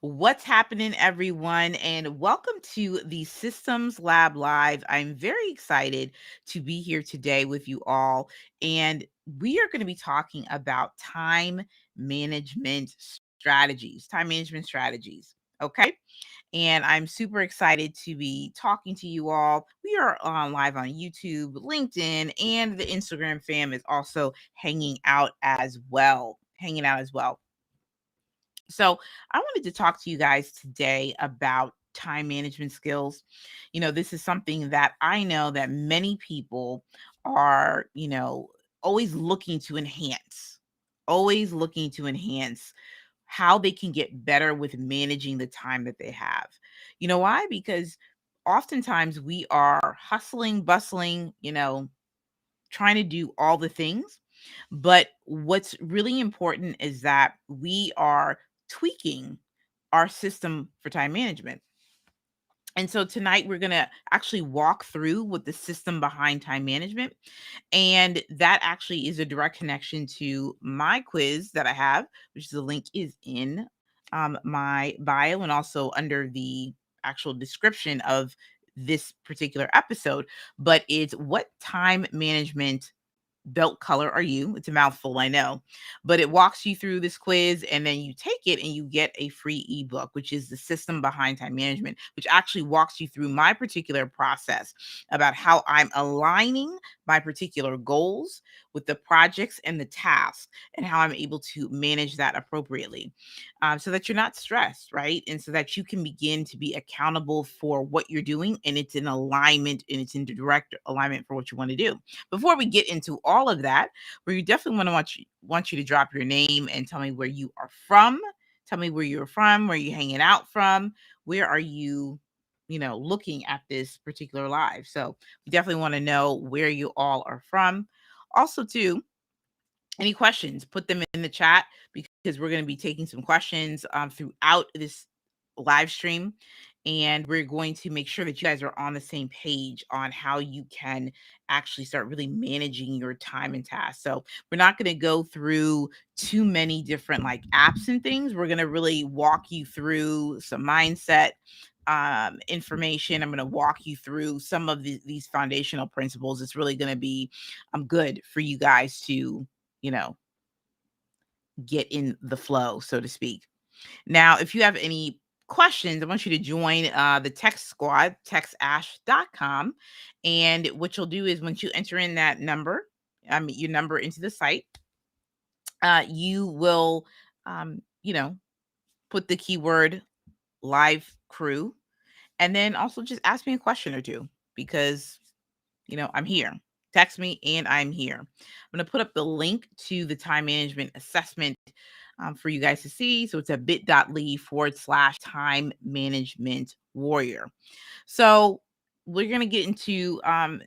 What's happening, everyone? And welcome to the Systems Lab Live. I'm very excited to be here today with you all. And we are going to be talking about time management strategies. Okay. And I'm super excited to be talking to you all. We are on live on YouTube, LinkedIn, and the Instagram fam is also hanging out as well. So, I wanted to talk to you guys today about time management skills. This is something that I know that many people are, always looking to enhance how they can get better with managing the time that they have. You know why? Because oftentimes we are hustling, bustling, trying to do all the things. But what's really important is that we are tweaking our system for time management. And so tonight we're going to actually walk through what the system behind time management. And that actually is a direct connection to my quiz that I have, which is the link is in my bio and also under the actual description of this particular episode. But it's what time management belt color are you? It's a mouthful, I know, but it walks you through this quiz and then you take it and you get a free ebook, which is the system behind time management, which actually walks you through my particular process about how I'm aligning my particular goals with the projects and the tasks and how I'm able to manage that appropriately so that you're not stressed, right? And so that you can begin to be accountable for what you're doing and it's in alignment and it's in direct alignment for what you want to do. Before we get into all of that, we definitely want you to drop your name and tell me where you are from. Tell me where you're from, where you're hanging out from, where are you, looking at this particular live. So we definitely want to know where you all are from. Also, too, any questions, put them in the chat because we're going to be taking some questions throughout this live stream. And we're going to make sure that you guys are on the same page on how you can actually start really managing your time and tasks. So we're not going to go through too many different like apps and things. We're going to really walk you through some mindset information. I'm going to walk you through some of these foundational principles. It's really going to be good for you guys to you know, get in the flow, so to speak. Now, if you have any questions, I want you to join the text squad, textash.com. And what you'll do is once you enter in that number, your number into the site, you will, put the keyword live crew and then also just ask me a question or two because I'm here. Text me and I'm here. I'm going to put up the link to the time management assessment for you guys to see. So it's a bit.ly/time management warrior. So we're going to get into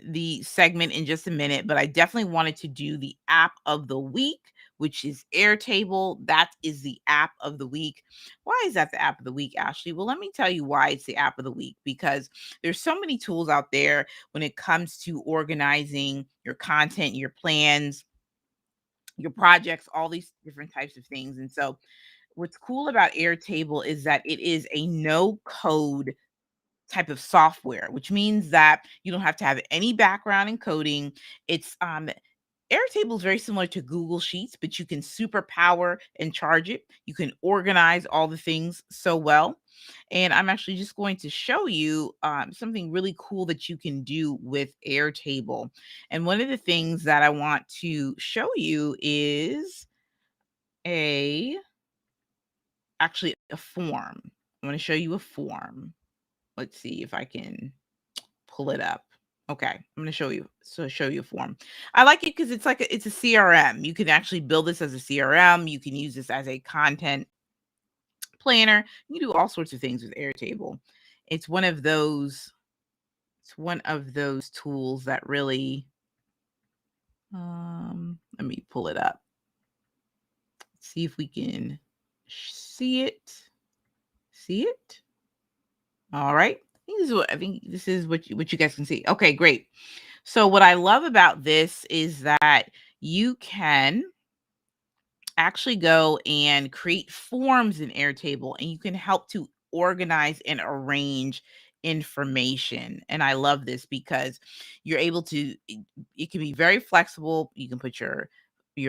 the segment in just a minute, but I definitely wanted to do the app of the week, which is Airtable. That is the app of the week. Why is that the app of the week, Ashley? Well, let me tell you why it's the app of the week, because there's so many tools out there when it comes to organizing your content, your plans, your projects, all these different types of things. And so what's cool about Airtable is that it is a no code type of software, which means that you don't have to have any background in coding. It's Airtable is very similar to Google Sheets, but you can superpower and charge it. You can organize all the things so well. And I'm actually just going to show you something really cool that you can do with Airtable. And one of the things that I want to show you is a actually a form. I'm going to show you a form. Let's see if I can pull it up. Okay, I'm going to show you a form. I like it because it's a CRM. You can actually build this as a CRM. You can use this as a content planner. You can do all sorts of things with Airtable. It's one of those tools that really let me pull it up. See if we can see it. See it? All right. I think this is what you guys can see. Okay, great. So what I love about this is that you can actually go and create forms in Airtable, and you can help to organize and arrange information. And I love this because you're able to it can be very flexible. You can put your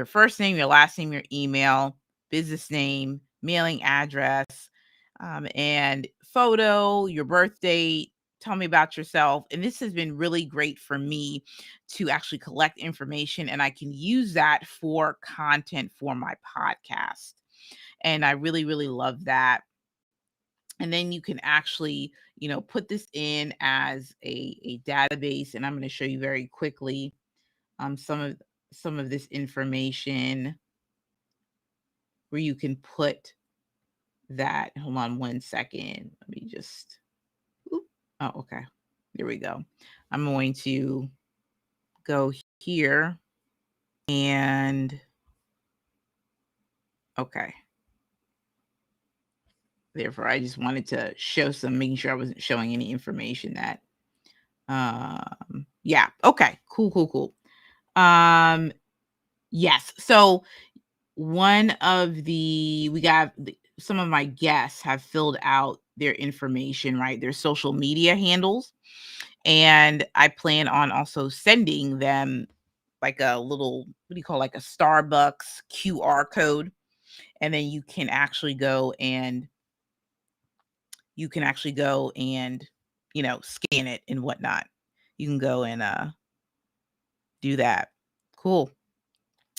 first name, your last name, your email, business name, mailing address, and photo, your birth date, tell me about yourself. And this has been really great for me to actually collect information, and I can use that for content for my podcast. And I really, really love that. And then you can actually, put this in as a database. And I'm going to show you very quickly some of this information where you can put that. Hold on one second. Let me just oop. Oh, okay. There we go. I'm going to go here and okay. Therefore, I just wanted to making sure I wasn't showing any information that yeah. Okay. Cool, cool, cool. Yes. So one of we got some of my guests have filled out their information, right? Their social media handles. And I plan on also sending them like a little, what do you call, like a Starbucks QR code. And then you can actually go and, scan it and whatnot. You can go and do that. Cool.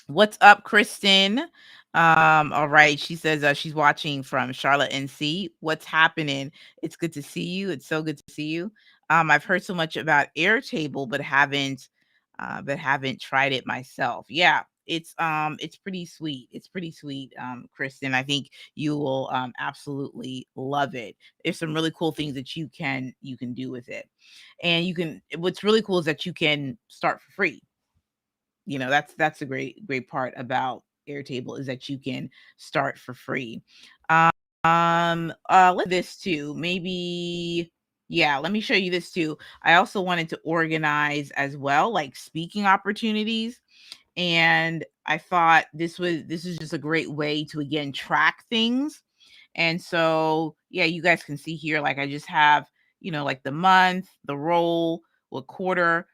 What's up, Kristen? All right. She says she's watching from Charlotte, NC. What's happening? It's good to see you. It's so good to see you. I've heard so much about Airtable, but haven't tried it myself. Yeah, it's pretty sweet. It's pretty sweet, Kristen. I think you will absolutely love it. There's some really cool things that you can do with it. And what's really cool is that you can start for free. That's a great part about Airtable, is that you can start for free. Let this too. Maybe, yeah, let me show you this too. I also wanted to organize as well, like speaking opportunities. And I thought this is just a great way to again track things. And so, yeah, you guys can see here, like I just have, like the month, the role, what quarter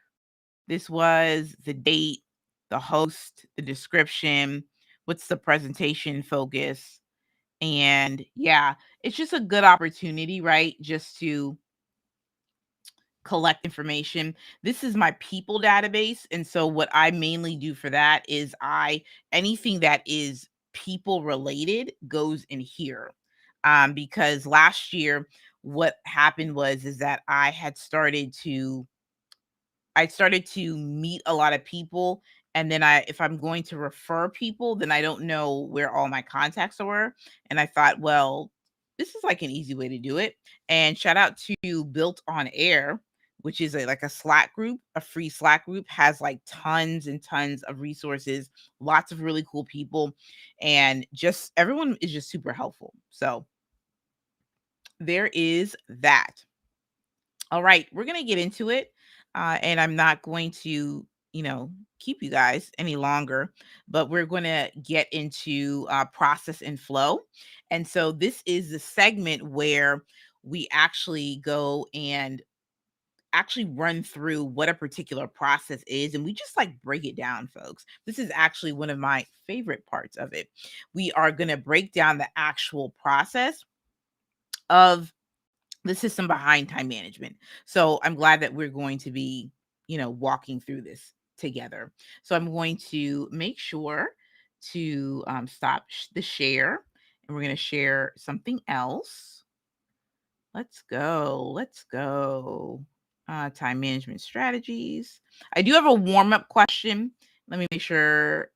this was, the date, the host, the description, what's the presentation focus. And yeah, it's just a good opportunity, right? Just to collect information. This is my people database. And so what I mainly do for that is anything that is people related goes in here. Because last year what happened is that I started to meet a lot of people, and then if I'm going to refer people, then I don't know where all my contacts were. And I thought, well, this is like an easy way to do it. And shout out to Built on Air, which is like a Slack group, a free Slack group, has like tons and tons of resources, lots of really cool people, and just everyone is just super helpful. So there is that. All right, we're going to get into it. And I'm not going to, keep you guys any longer, but we're going to get into process and flow. And so this is the segment where we actually go and actually run through what a particular process is. And we just like break it down, folks. This is actually one of my favorite parts of it. We are going to break down the actual process of the system behind time management. So I'm glad that we're going to be, walking through this together. So I'm going to make sure to stop the share, and we're going to share something else. Let's go. Let's go. Time management strategies. I do have a warm up question. Let me make sure.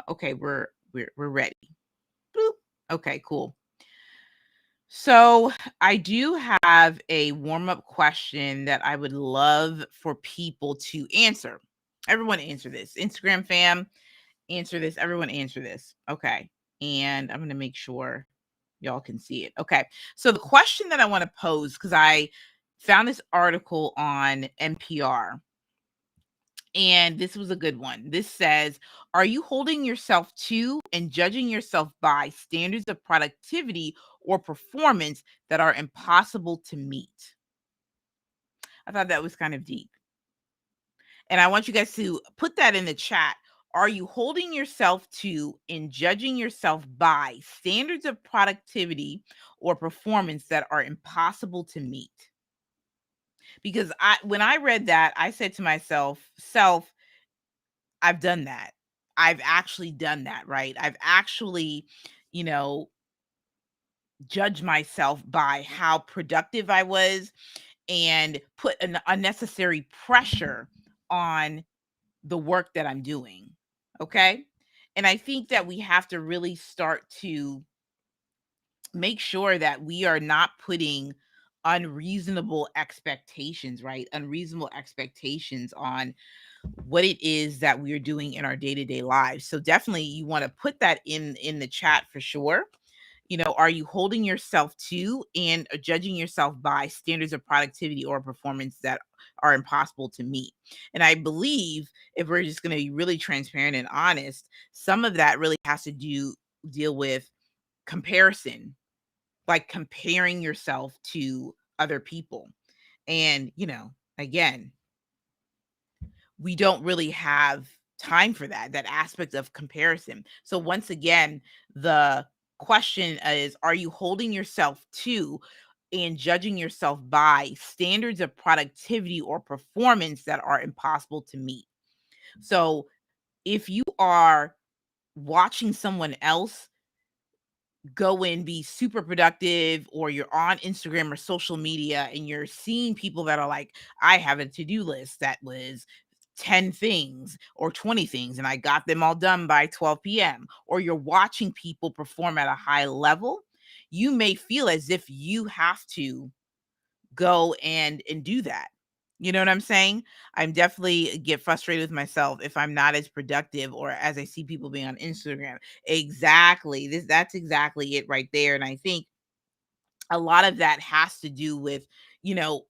Okay, we're ready. Boop. Okay, cool. So I do have a warm up question that I would love for people to answer. Everyone answer this. Instagram fam, answer this. Everyone answer this. Okay. And I'm going to make sure y'all can see it. Okay. So the question that I want to pose, because I found this article on NPR, And this was a good one. This says, are you holding yourself to and judging yourself by standards of productivity or performance that are impossible to meet? I thought that was kind of deep. And I want you guys to put that in the chat. Are you holding yourself to and judging yourself by standards of productivity or performance that are impossible to meet? Because when I read that, I said to myself, I've done that. I've actually done that, right? I've actually, you know, judged myself by how productive I was and put an unnecessary pressure on the work that I'm doing. Okay. And I think that we have to really start to make sure that we are not putting unreasonable expectations, right? Unreasonable expectations on what it is that we are doing in our day-to-day lives. So definitely you want to put that in the chat for sure. Are you holding yourself to and judging yourself by standards of productivity or performance that are impossible to meet? And I believe if we're just going to be really transparent and honest, some of that really has to deal with comparison, like comparing yourself to other people. And, again, we don't really have time for that aspect of comparison. So once again, the question is, are you holding yourself to and judging yourself by standards of productivity or performance that are impossible to meet? So if you are watching someone else go and be super productive, or you're on Instagram or social media and you're seeing people that are like, I have a to-do list that was 10 things or 20 things and I got them all done by 12 p.m., or you're watching people perform at a high level, you may feel as if you have to go and do that. You know what I'm saying? I'm definitely get frustrated with myself if I'm not as productive, or as I see people being on Instagram. Exactly. That's exactly it right there. And I think a lot of that has to do with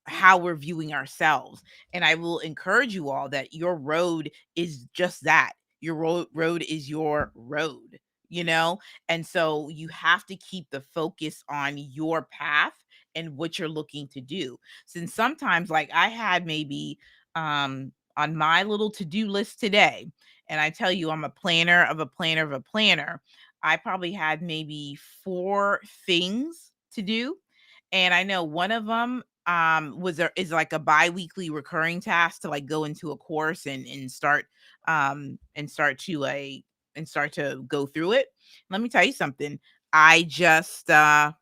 how we're viewing ourselves. And I will encourage you all that your road is just that. Your road is your road, you know and so you have to keep the focus on your path and what you're looking to do. Since sometimes, like, I had maybe on my little to-do list today, and I tell you, I'm a planner of a planner of a planner, I probably had maybe 4 things to do, and I know one of them is like a biweekly recurring task to, like, go into a course and start to go through it. Let me tell you something. I just I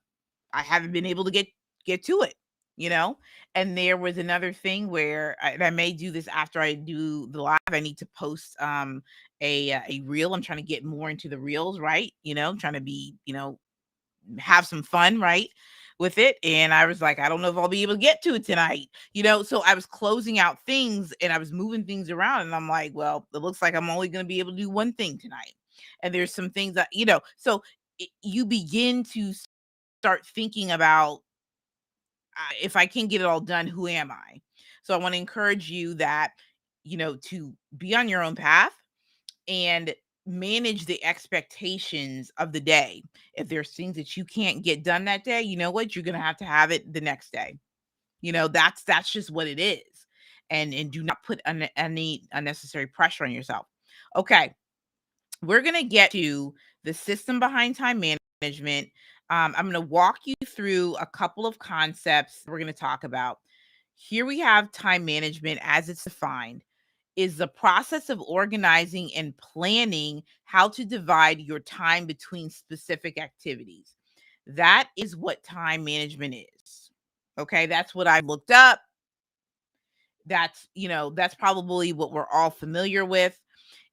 haven't been able to get to it, you know? And there was another thing where and I may do this after I do the live. I need to post a reel. I'm trying to get more into the reels, right? I'm trying to be, have some fun, right? With it. And I was like, I don't know if I'll be able to get to it tonight. So I was closing out things and I was moving things around, and I'm like, well, it looks like I'm only going to be able to do one thing tonight. And there's some things that, so you begin to start thinking about, if I can't get it all done, who am I? So I want to encourage you that, to be on your own path and manage the expectations of the day. If there's things that you can't get done that day, you know what? You're going to have it the next day. That's just what it is. And do not put any unnecessary pressure on yourself. Okay, we're going to get to the system behind time management. I'm going to walk you through a couple of concepts we're going to talk about. Here we have time management as it's defined is the process of organizing and planning how to divide your time between specific activities. That is what time management is. Okay, that's what I looked up. That's probably what we're all familiar with,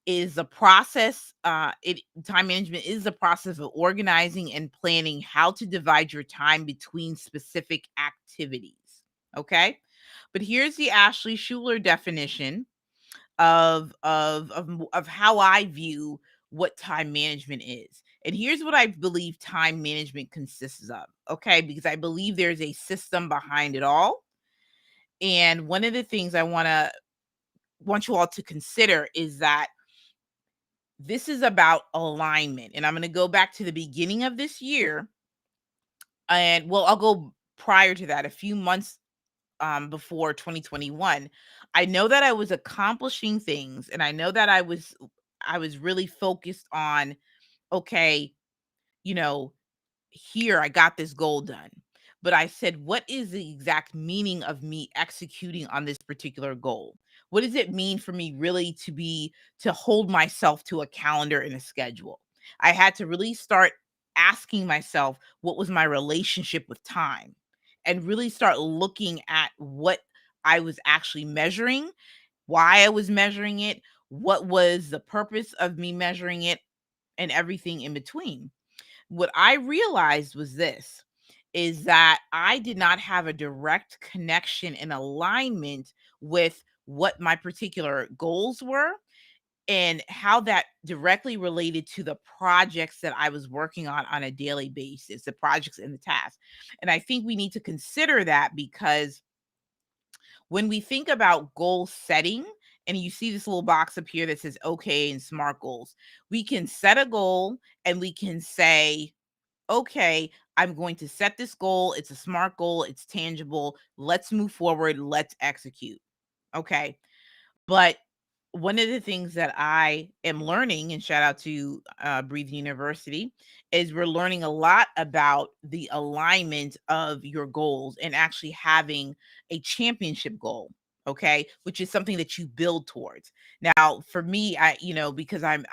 is the process. Time management is the process of organizing and planning how to divide your time between specific activities. Okay, but here's the AshleyShuler definition of how I view what time management is. And here's what I believe time management consists of. Okay, because I believe there's a system behind it all. And one of the things I want to want you all to consider is that this is about alignment. And I'm going to go back to the beginning of this year. And well, I'll go prior to that, a few months before 2021. I know that I was accomplishing things, and I know that I was really focused on, okay, you know, here I got this goal done. But I said, what is the exact meaning of me executing on this particular goal? What does it mean for me really to hold myself to a calendar and a schedule? I had to really start asking myself, what was my relationship with time? And really start looking at what I was actually measuring, why I was measuring it, what was the purpose of me measuring it, and everything in between. What I realized was this, is that I did not have a direct connection and alignment with what my particular goals were and how that directly related to the projects that I was working on a daily basis, the projects and the tasks. And I think we need to consider that, because when we think about goal setting, and you see this little box up here that says okay and SMART goals, we can set a goal and we can say, okay, I'm going to set this goal. It's a SMART goal. It's tangible. Let's move forward. Let's execute. Okay. But one of the things that I am learning, and shout out to Breathe University, is we're learning a lot about the alignment of your goals and actually having a championship goal. Okay, which is something that you build towards. Now, for me, because I'm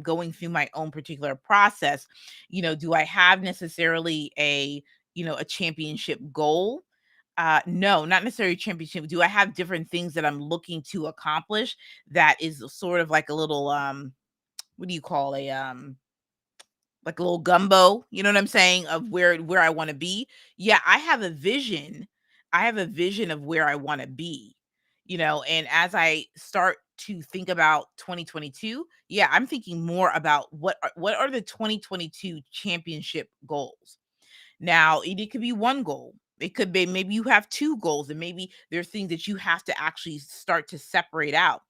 going through my own particular process. Do I have necessarily a championship goal? No, not necessarily championship. Do I have different things that I'm looking to accomplish that is sort of like a little what do you call like a little gumbo, you know what I'm saying, of where I want to be? Yeah, I have a vision. I have a vision of where I want to be. And as I start to think about 2022, yeah, I'm thinking more about what are the 2022 championship goals. Now, it could be one goal. It could be maybe you have two goals, and maybe there's things that you have to actually start to separate out.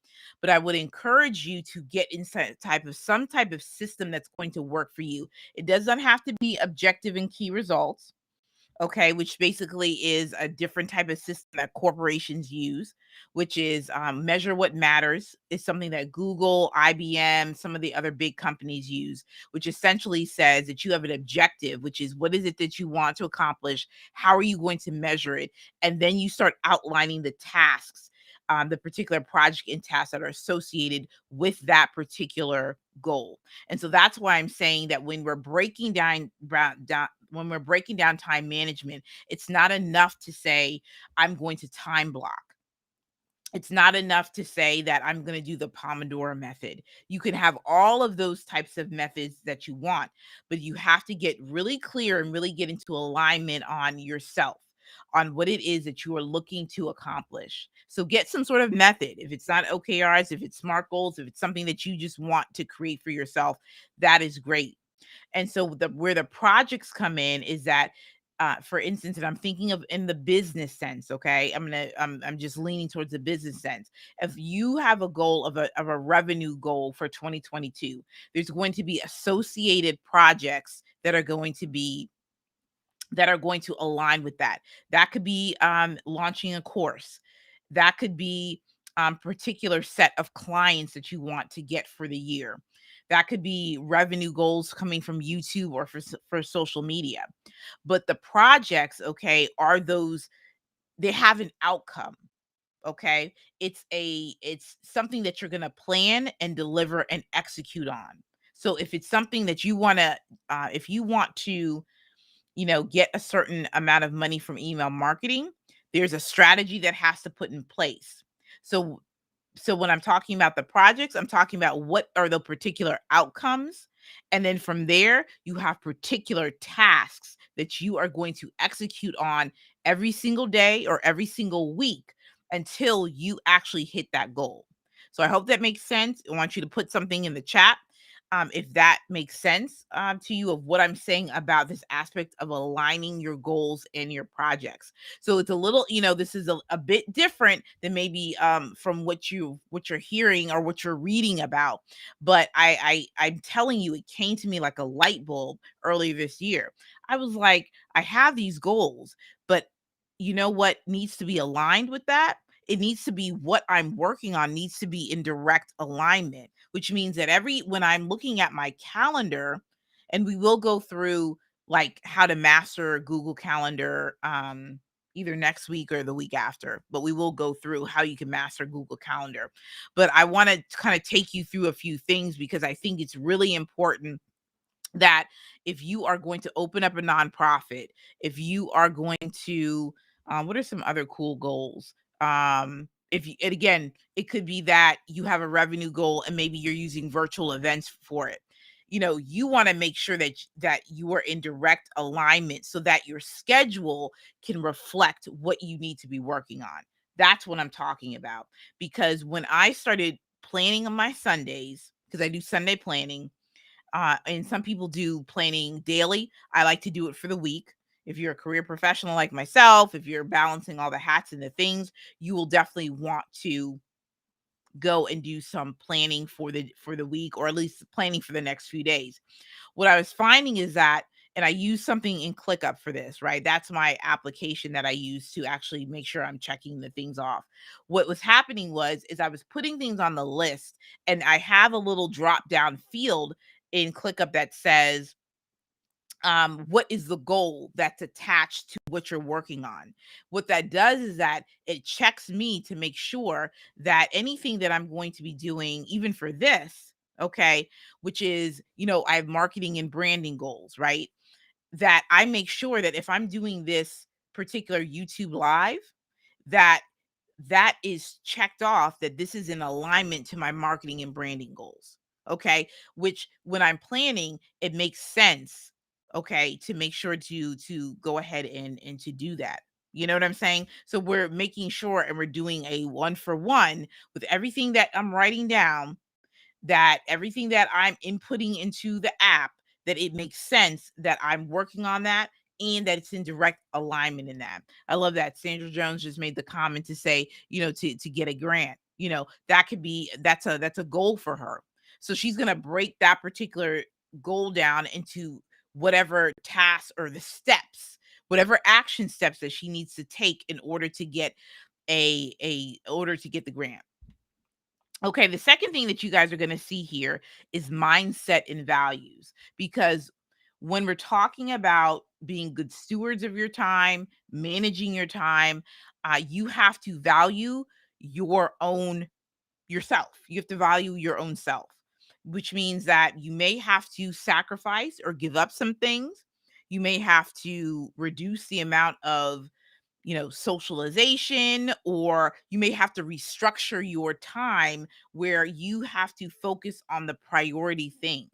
But I would encourage you to get inside some type of system that's going to work for you. It does not have to be objective and key results. Okay, which basically is a different type of system that corporations use, which is measure what matters, is something that Google, IBM, some of the other big companies use, which essentially says that you have an objective, which is what is it that you want to accomplish? How are you going to measure it? And then you start outlining the tasks, the particular project and tasks that are associated with that particular goal. And so that's why I'm saying that when we're breaking down time management, it's not enough to say I'm going to time block. It's not enough to say that I'm going to do the Pomodoro method. You can have all of those types of methods that you want, but you have to get really clear and really get into alignment on yourself, on what it is that you are looking to accomplish. So get some sort of method. If it's not OKRs, if it's SMART goals, if it's something that you just want to create for yourself, that is great. And so where the projects come in is that, for instance, and I'm thinking of in the business sense, okay? I'm just leaning towards the business sense. If you have a goal of a revenue goal for 2022, there's going to be associated projects that are going to align with that. That could be launching a course. That could be particular set of clients that you want to get for the year. That could be revenue goals coming from YouTube or for social media. But the projects, okay, are those, they have an outcome. Okay, it's something that you're going to plan and deliver and execute on. So if it's something that you want to, if you want to, get a certain amount of money from email marketing, there's a strategy that has to put in place. So when I'm talking about the projects, I'm talking about what are the particular outcomes. And then from there, you have particular tasks that you are going to execute on every single day or every single week until you actually hit that goal. So I hope that makes sense. I want you to put something in the chat. if that makes sense to you of what I'm saying about this aspect of aligning your goals and your projects. So it's a little, this is a bit different than maybe from what you're hearing or what you're reading about. But I'm telling you, it came to me like a light bulb earlier this year. I was like, I have these goals, but you know what needs to be aligned with that? It needs to be what I'm working on needs to be in direct alignment, which means that when I'm looking at my calendar, and we will go through like how to master Google Calendar either next week or the week after, but we will go through how you can master Google Calendar. But I want to kind of take you through a few things because I think it's really important that if you are going to open up a nonprofit, if you are going to, what are some other cool goals? If you, and again, it could be that you have a revenue goal and maybe you're using virtual events for it. You want to make sure that you are in direct alignment so that your schedule can reflect what you need to be working on. That's what I'm talking about. Because when I started planning on my Sundays, because I do Sunday planning, and some people do planning daily. I like to do it for the week. If you're a career professional like myself, if you're balancing all the hats and the things, you will definitely want to go and do some planning for the week, or at least planning for the next few days. What I was finding is that, and I use something in ClickUp for this, right? That's my application that I use to actually make sure I'm checking the things off. What was happening is I was putting things on the list, and I have a little drop down field in ClickUp that says, what is the goal that's attached to what you're working on. What that does is that it checks me to make sure that anything that I'm going to be doing, even for this, okay, which is, I have marketing and branding goals, right? That I make sure that if I'm doing this particular YouTube live, that that is checked off, that this is in alignment to my marketing and branding goals. Okay. Which when I'm planning, it makes sense, okay, to make sure to go ahead and to do that. You know what I'm saying? So we're making sure and we're doing a one for one with everything that I'm writing down, that everything that I'm inputting into the app, that it makes sense that I'm working on that and that it's in direct alignment in that. I love that Sandra Jones just made the comment to say, to get a grant. That could be that's a goal for her. So she's going to break that particular goal down into whatever tasks or the steps, whatever action steps that she needs to take in order to get the grant. Okay, the second thing that you guys are going to see here is mindset and values. Because when we're talking about being good stewards of your time, managing your time, you have to value your own yourself. You have to value your own self, which means that you may have to sacrifice or give up some things. You may have to reduce the amount of socialization, or you may have to restructure your time where you have to focus on the priority things.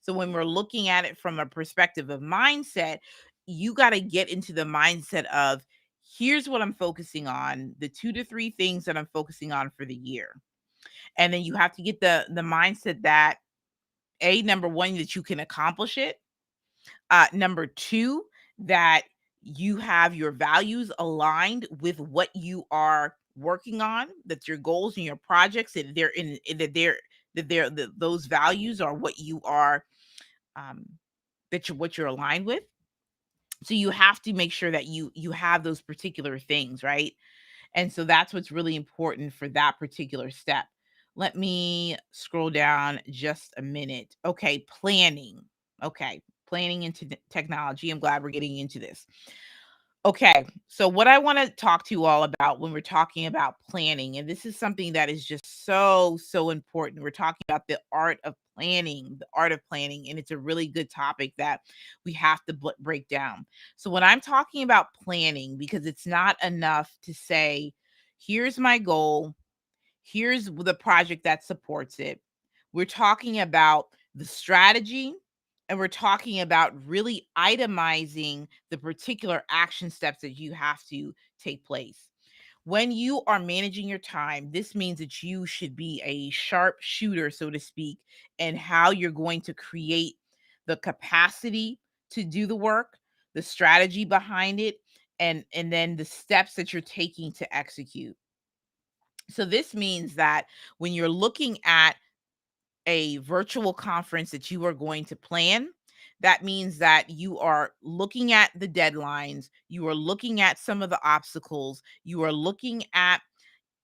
So when we're looking at it from a perspective of mindset, you got to get into the mindset of, here's what I'm focusing on, the 2 to 3 things that I'm focusing on for the year. And then you have to get the mindset that, number one, that you can accomplish it. Number two, that you have your values aligned with what you are working on, that your goals and your projects, that they're that those values are what you are, um what you're aligned with. So you have to make sure that you have those particular things, right? And so that's what's really important for that particular step. Let me scroll down just a minute. Okay, planning. Okay, planning into technology. I'm glad we're getting into this. Okay, so what I want to talk to you all about when we're talking about planning, and this is something that is just so, so important. We're talking about the art of planning, and it's a really good topic that we have to break down. So, when I'm talking about planning, because it's not enough to say, here's my goal, here's the project that supports it. We're talking about the strategy, and we're talking about really itemizing the particular action steps that you have to take place. When you are managing your time, this means that you should be a sharp shooter, so to speak, and how you're going to create the capacity to do the work, the strategy behind it, and then the steps that you're taking to execute. So this means that when you're looking at a virtual conference that you are going to plan, that means that you are looking at the deadlines, you are looking at some of the obstacles, you are looking at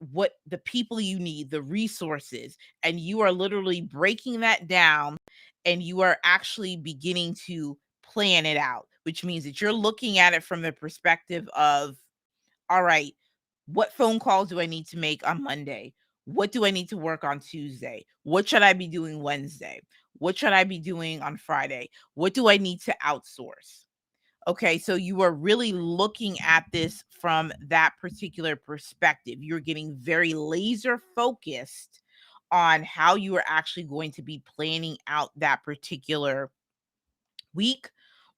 what the people you need, the resources, and you are literally breaking that down and you are actually beginning to plan it out, which means that you're looking at it from the perspective of, all right, what phone calls do I need to make on Monday? What do I need to work on Tuesday? What should I be doing Wednesday? What should I be doing on Friday? What do I need to outsource? Okay, so you are really looking at this from that particular perspective. You're getting very laser focused on how you are actually going to be planning out that particular week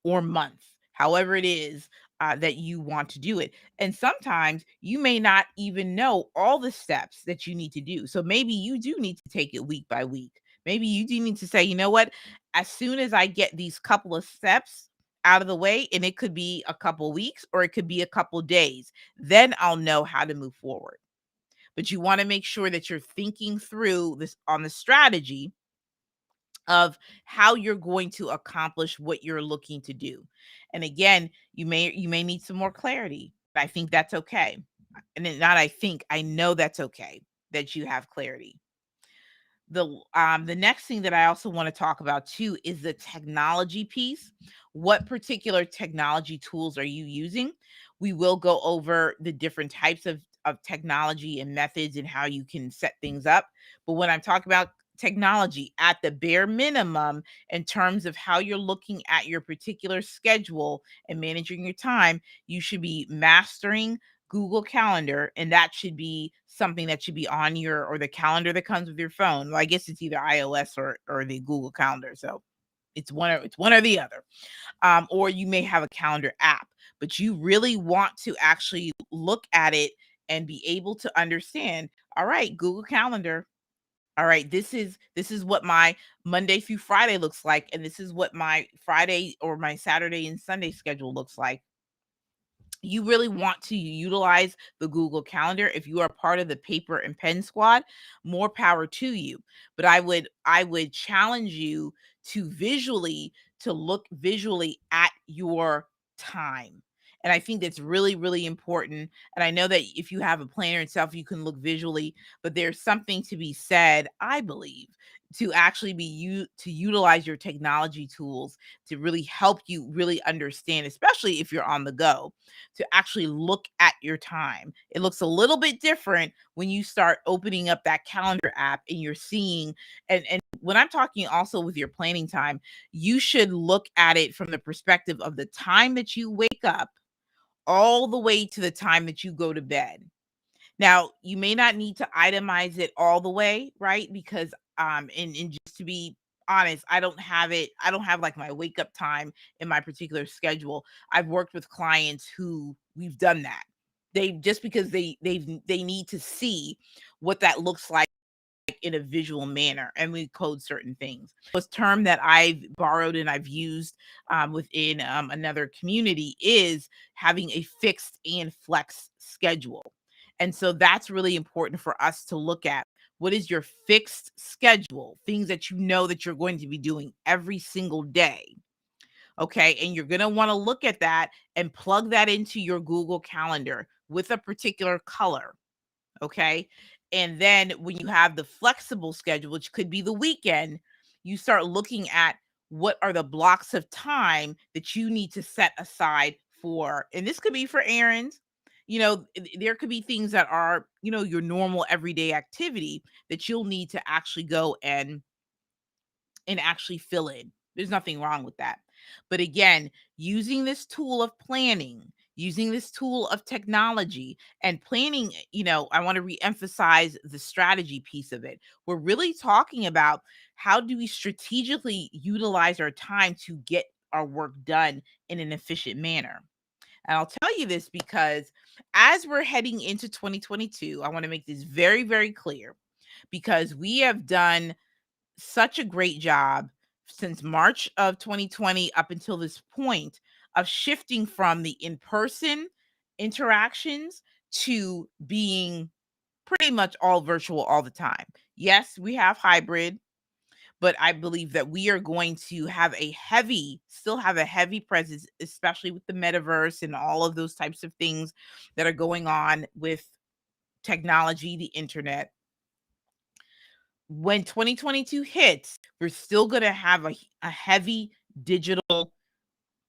or month, however it is that you want to do it. And sometimes you may not even know all the steps that you need to do. So maybe you do need to take it week by week. Maybe you do need to say, you know what, as soon as I get these couple of steps out of the way, and it could be a couple weeks or it could be a couple days, then I'll know how to move forward. But you want to make sure that you're thinking through this on the strategy of how you're going to accomplish what you're looking to do. And again, you may need some more clarity. But I think that's okay. And not I think, I know that's okay that you have clarity. The next thing that I also want to talk about too is the technology piece. What particular technology tools are you using? We will go over the different types of technology and methods and how you can set things up. But when I'm talking about technology at the bare minimum, in terms of how you're looking at your particular schedule and managing your time, you should be mastering Google Calendar, and that should be something that should be on your, or the calendar that comes with your phone. Well, I guess it's either iOS or the Google Calendar. So it's one or the other. Or you may have a calendar app, but you really want to actually look at it and be able to understand, all right, Google Calendar. All right, this is what my Monday through Friday looks like, and this is what my Friday or my Saturday and Sunday schedule looks like. You really want to utilize the Google Calendar. If you are part of the paper and pen squad, more power to you. But I would challenge you to look visually at your time. And I think that's really, really important. And I know that if you have a planner itself, you can look visually, but there's something to be said, I believe, to actually be you to utilize your technology tools to really help you really understand, especially if you're on the go, to actually look at your time. It looks a little bit different when you start opening up that calendar app and you're seeing, and when I'm talking also with your planning time, you should look at it from the perspective of the time that you wake up all the way to the time that you go to bed. Now, you may not need to itemize it all the way, right? Because and just to be honest, I don't have like my wake up time in my particular schedule. I've worked with clients who we've done that. They just because they need to see what that looks like in a visual manner, and we code certain things. A term that I've borrowed and I've used within another community is having a fixed and flex schedule. And so that's really important for us to look at. What is your fixed schedule? Things that you know that you're going to be doing every single day. Okay. And you're going to want to look at that and plug that into your Google Calendar with a particular color. Okay. And then when you have the flexible schedule, which could be the weekend, you start looking at what are the blocks of time that you need to set aside for, and this could be for errands. There could be things that are, your normal everyday activity that you'll need to actually go and actually fill in. There's nothing wrong with that. But again, using this tool of planning, using this tool of technology and planning, I want to reemphasize the strategy piece of it. We're really talking about how do we strategically utilize our time to get our work done in an efficient manner. And I'll tell you this because as we're heading into 2022, I want to make this very, very clear because we have done such a great job since March of 2020 up until this point of shifting from the in-person interactions to being pretty much all virtual all the time. Yes, we have hybrid, but I believe that we are going to have still have a heavy presence, especially with the metaverse and all of those types of things that are going on with technology, the internet. When 2022 hits, we're still going to have a heavy digital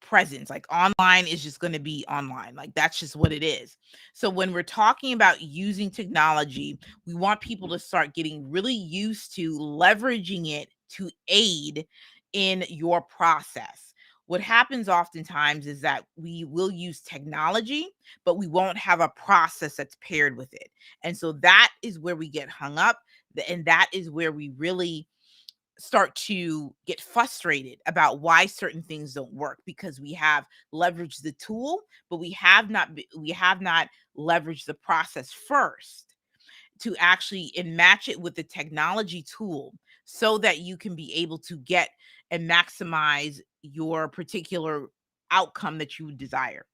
presence. Like online is just going to be online. Like that's just what it is. So when we're talking about using technology, we want people to start getting really used to leveraging it to aid in your process. What happens oftentimes is that we will use technology, but we won't have a process that's paired with it. And so that is where we get hung up. And that is where we really start to get frustrated about why certain things don't work because we have leveraged the tool, but we have not leveraged the process first to actually and match it with the technology tool so that you can be able to get and maximize your particular outcome that you desire.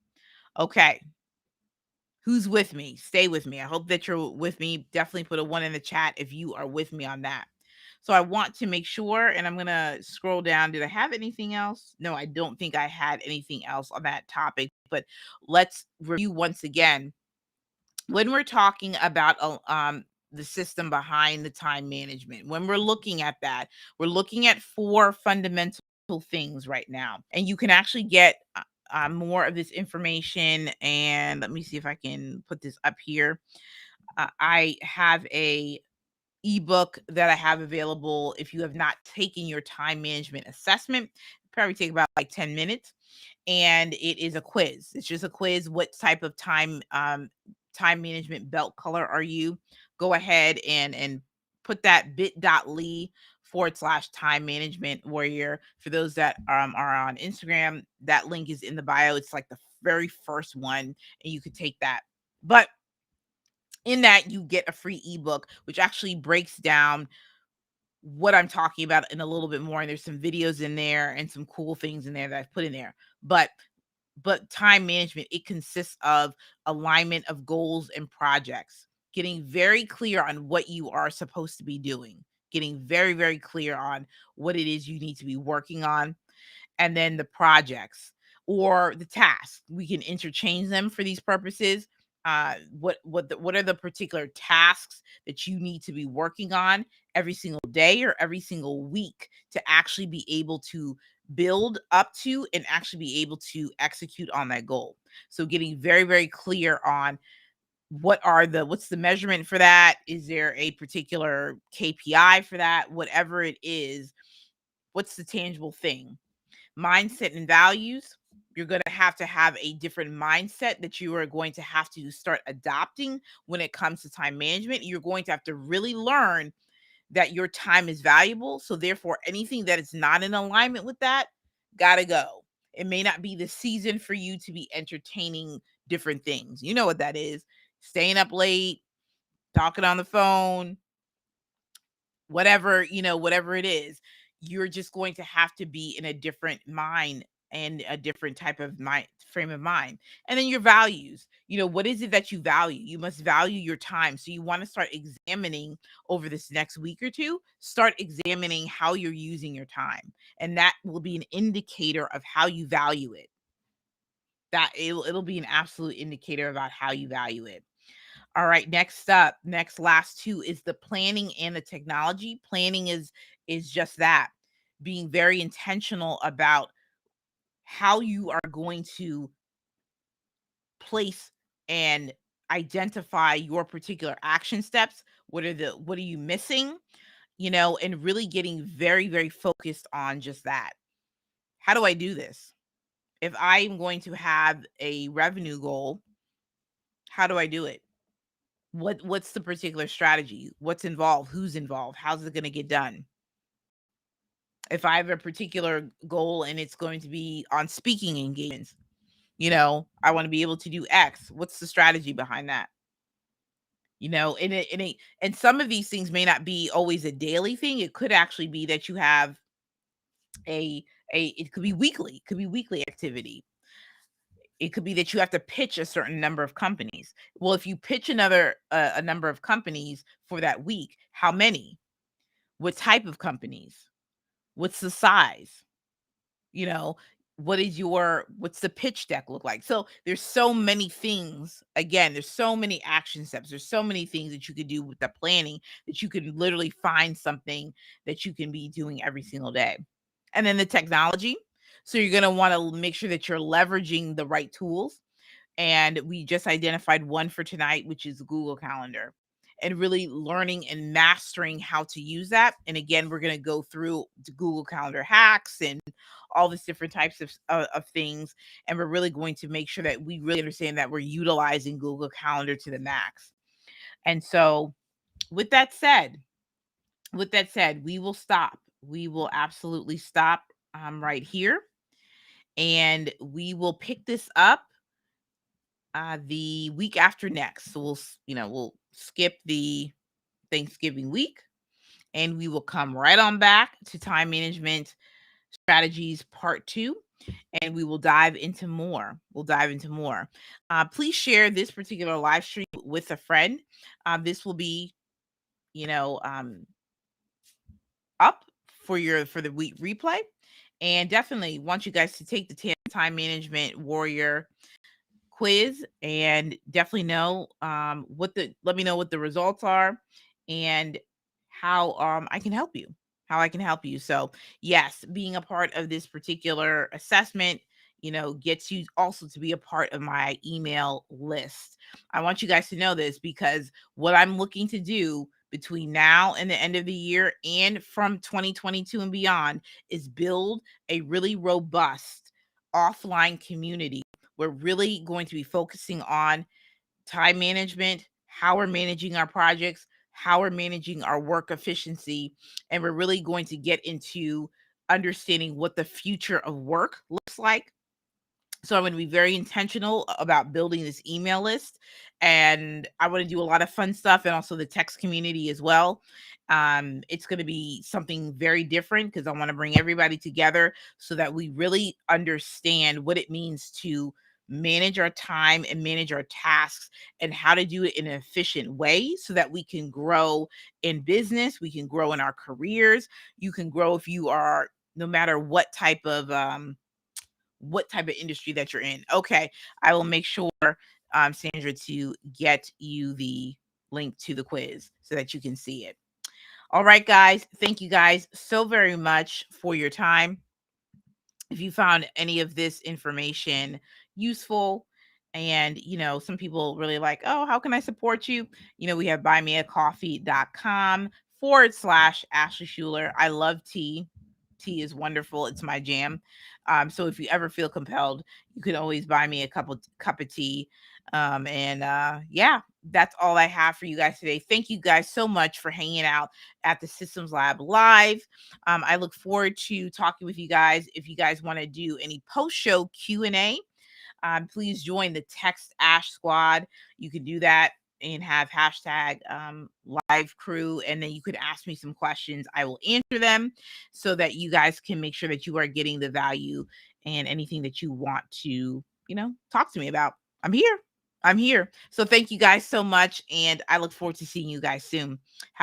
Okay, who's with me? Stay with me. I hope that you're with me. Definitely put a one in the chat if you are with me on that. So I want to make sure, and I'm going to scroll down. Did I have anything else? No, I don't think I had anything else on that topic, but let's review once again. When we're talking about the system behind the time management, when we're looking at that, we're looking at four fundamental things right now. And you can actually get more of this information. And let me see if I can put this up here. I have a ebook that I have available. If you have not taken your time management assessment, probably take about like 10 minutes. And it is a quiz. It's just a quiz. What type of time management belt color are you? Go ahead and put that bit.ly/time management warrior. For those that are on Instagram, that link is in the bio. It's like the very first one, and you could take that. But in that, you get a free ebook, which actually breaks down what I'm talking about in a little bit more. And there's some videos in there and some cool things in there that I've put in there. But time management, it consists of alignment of goals and projects, getting very clear on what you are supposed to be doing, getting very, very clear on what it is you need to be working on, and then the projects or the tasks. We can interchange them for these purposes. What are the particular tasks that you need to be working on every single day or every single week to actually be able to build up to and actually be able to execute on that goal. So getting very, very clear on what's the measurement for that? Is there a particular KPI for that? Whatever it is, what's the tangible thing? Mindset and values. You're going to have a different mindset that you are going to have to start adopting when it comes to time management. You're going to have to really learn that your time is valuable. So therefore, anything that is not in alignment with that, gotta go. It may not be the season for you to be entertaining different things. You know what that is. Staying up late, talking on the phone, whatever, whatever it is, you're just going to have to be in a different mind and a different type of mind frame of mind. And then your values, what is it that you value? You must value your time. So you want to start examining over this next week or two, start examining how you're using your time. And that will be an indicator of how you value it. That it'll be an absolute indicator about how you value it. All right, next up, last two is the planning and the technology. Planning is just that, being very intentional about how you are going to place and identify your particular action steps. What are you missing? And really getting very, very focused on just that. How do I do this? If I'm going to have a revenue goal, how do I do it? What's the particular strategy? What's involved? Who's involved? How's it going to get done? If I have a particular goal and it's going to be on speaking engagements, I want to be able to do X. What's the strategy behind that? And some of these things may not be always a daily thing. It could actually be that you have a it could be weekly activity. It could be that you have to pitch a certain number of companies. Well, if you pitch a number of companies for that week, how many? What type of companies? What's the size? you know what's the pitch deck look like? So there's so many things. Again, there's so many action steps. There's so many things that you could do with the planning, that you can literally find something that you can be doing every single day. And then the technology. So you're going to want to make sure that you're leveraging the right tools, and we just identified one for tonight, which is Google Calendar, and really learning and mastering how to use that. And again, we're going to go through the Google Calendar hacks and all these different types of things. And we're really going to make sure that we really understand that we're utilizing Google Calendar to the max. And so, with that said, we will stop. We will absolutely stop right here, and we will pick this up the week after next. So we'll skip the Thanksgiving week, and we will come right on back to time management strategies part 2, and we will dive into more. Please share this particular live stream with a friend. This will be, you know, up for the week replay, and definitely want you guys to take the time management warrior quiz, and definitely know let me know what the results are, and how I can help you. So yes, being a part of this particular assessment, gets you also to be a part of my email list. I want you guys to know this, because what I'm looking to do between now and the end of the year, and from 2022 and beyond, is build a really robust offline community. We're really going to be focusing on time management, how we're managing our projects, how we're managing our work efficiency, and we're really going to get into understanding what the future of work looks like. So I'm going to be very intentional about building this email list, and I want to do a lot of fun stuff, and also the text community as well. It's going to be something very different, because I want to bring everybody together so that we really understand what it means to manage our time and manage our tasks, and how to do it in an efficient way, so that we can grow in business, we can grow in our careers. You can grow if you are, no matter what type of industry that you're in. Okay, I will make sure, Sandra, to get you the link to the quiz so that you can see it. All right, guys. Thank you guys so very much for your time. If you found any of this information useful, and some people really like, oh, how can I support you? We have buymeacoffee.com/AshleyShuler. I love tea. Tea is wonderful. It's my jam. So if you ever feel compelled, you can always buy me a cup of tea. And yeah, that's all I have for you guys today. Thank you guys so much for hanging out at the Systems Lab Live. I look forward to talking with you guys. If you guys want to do any post-show Q&A, please join the Text Ash Squad. You can do that and have hashtag live crew, and then you could ask me some questions. I will answer them, so that you guys can make sure that you are getting the value and anything that you want to, talk to me about. I'm here. So thank you guys so much, and I look forward to seeing you guys soon.